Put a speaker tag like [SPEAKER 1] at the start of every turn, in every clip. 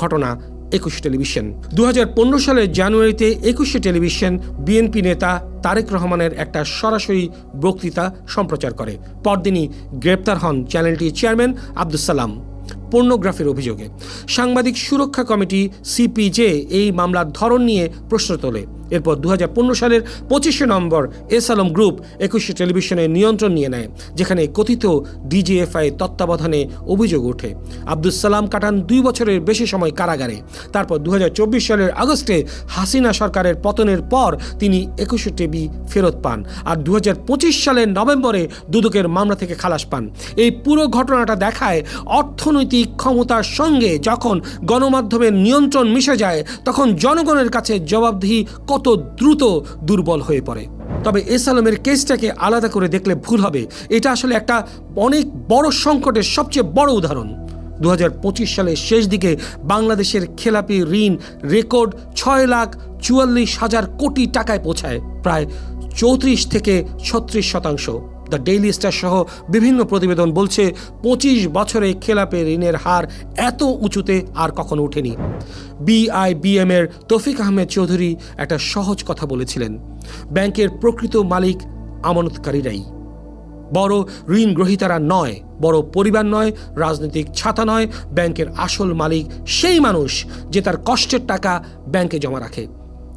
[SPEAKER 1] ঘটনা ২১ টেলিভিশন। ২০১৫ সালের জানুয়ারিতে ২১ টেলিভিশন বিএনপি নেতা তারেক রহমানের একটা সরাসরি বক্তৃতা সম্প্রচার করে। পরদিনই গ্রেপ্তার হন চ্যানেলটির চেয়ারম্যান আব্দুস সালাম পর্নোগ্রাফির অভিযোগে। সাংবাদিক সুরক্ষা কমিটি সিপিজে এই মামলার ধরন নিয়ে প্রশ্ন তোলে। এরপর ২০১৫ সালের ২৫ নভেম্বর এস আলম গ্রুপ ২১ টেলিভিশনের নিয়ন্ত্রণ নিয়ে নেয়, যেখানে কথিত ডিজিএফআই তত্ত্বাবধানে অভিযোগ ওঠে। আব্দুস সালাম কাটান ২ বছরের বেশি সময় কারাগারে। তারপর ২০২৪ সালের আগস্টে হাসিনা সরকারের পতনের পর তিনি ২১ টিভি ফেরত পান, আর ২০২৫ সালের নভেম্বরে দুদকের মামলা থেকে খালাস পান। এই পুরো ঘটনাটা দেখায় অর্থনৈতিক ক্ষমতার সঙ্গে যখন গণমাধ্যমের নিয়ন্ত্রণ মিশে যায়, তখন জনগণের কাছে জবাবদিহি কত দ্রুত দুর্বল হয়ে পড়ে। তবে এস আলমের কেসটাকে আলাদা করে দেখলে ভুল হবে। এটা আসলে একটা অনেক বড় সংকটের সবচেয়ে বড় উদাহরণ। ২০২৫ সালের শেষ দিকে বাংলাদেশের খেলাপি ঋণ রেকর্ড ৬,৪৪,০০০ কোটি টাকায় পৌঁছায়, প্রায় ৩৪ থেকে ৩৬%। দ্য ডেইলি স্টার সহ বিভিন্ন প্রতিবেদন বলছে ২৫ বছরে খেলাপি ঋণের হার এত উঁচুতে আর কখনো ওঠেনি। বিআইবিএম এর তৌফিক আহমেদ চৌধুরী একটা সহজ কথা বলেছিলেন, ব্যাংকের প্রকৃত মালিক আমানতকারীরাই, বড় ঋণ গ্রহীতারা নয়, বড় পরিবার নয়, রাজনৈতিক ছাতা নয়। ব্যাংকের আসল মালিক সেই মানুষ যে তার কষ্টের টাকা ব্যাংকে জমা রাখে।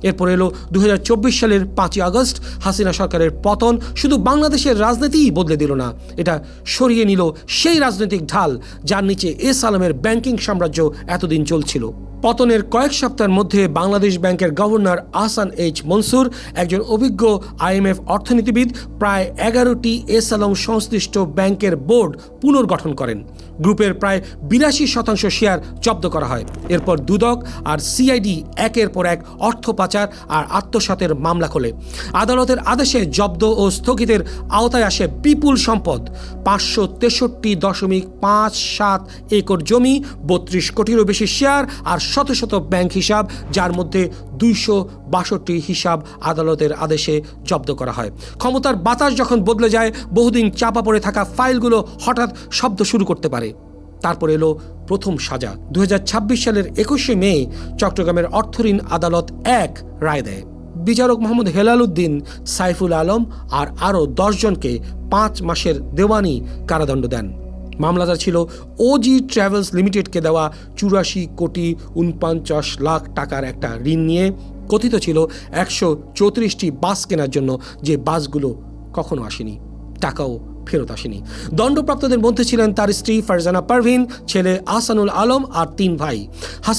[SPEAKER 1] এরপর এলো ২০২৪ সালের ৫ই আগস্ট। হাসিনা সরকারের পতন শুধু বাংলাদেশের রাজনীতিই বদলে দিল না, এটা সরিয়ে নিল সেই রাজনৈতিক ঢাল যার নিচে এস আলমের ব্যাংকিং সাম্রাজ্য এতদিন চলছিল। পতনের কয়েক সপ্তাহের মধ্যে বাংলাদেশ ব্যাংকের গভর্নর আহসান এইচ মনসুর, একজন অভিজ্ঞ আইএমএফ অর্থনীতিবিদ, প্রায় ১১টি এস আলম সংশ্লিষ্ট ব্যাংকের বোর্ড পুনর্গঠন করেন। গ্রুপের প্রায় ৮২% শেয়ার জব্দ করা হয়। এরপর দুদক আর সিআইডি একের পর এক অর্থ পাচার আর আত্মসাতের মামলা খোলে। আদালতের আদেশে জব্দ ও স্থগিতের আওতায় আসে বিপুল সম্পদ, ৫৬৩.৫৭ একর জমি, ৩২ কোটিরও বেশি শেয়ার আর শত শত ব্যাংক হিসাব, যার মধ্যে ২৬২ হিসাব আদালতের আদেশে জব্দ করা হয়। ক্ষমতার বাতাস যখন বদলে যায়, বহুদিন চাপা পড়ে থাকা ফাইলগুলো হঠাৎ শব্দ শুরু করতে পারে। তারপর এলো প্রথম সাজা। ২০২৬ সালের ২১শে মে চট্টগ্রামের অর্থঋণ আদালত ১ রায় দেয়। বিচারক মোহাম্মদ হেলাল উদ্দিন, সাইফুল আলম আর আরও ১০ জনকে ৫ মাসের দেওয়ানি কারাদণ্ড দেন। মামলাটা ছিল ওজি ট্রাভেলস লিমিটেডকে দেওয়া ৮৪ কোটি ৪৯ লাখ টাকার একটা ঋণ নিয়ে। কথিত ছিল ১৩৪টি বাস কেনার জন্য, যে বাসগুলো কখনো আসেনি, টাকাও ফেরত আসেনি। দণ্ডপ্রাপ্তদের মধ্যে ছিলেন তার স্ত্রী ফারজানা পারভিন, ছেলে আহসানুল আলম আর ৩ ভাই।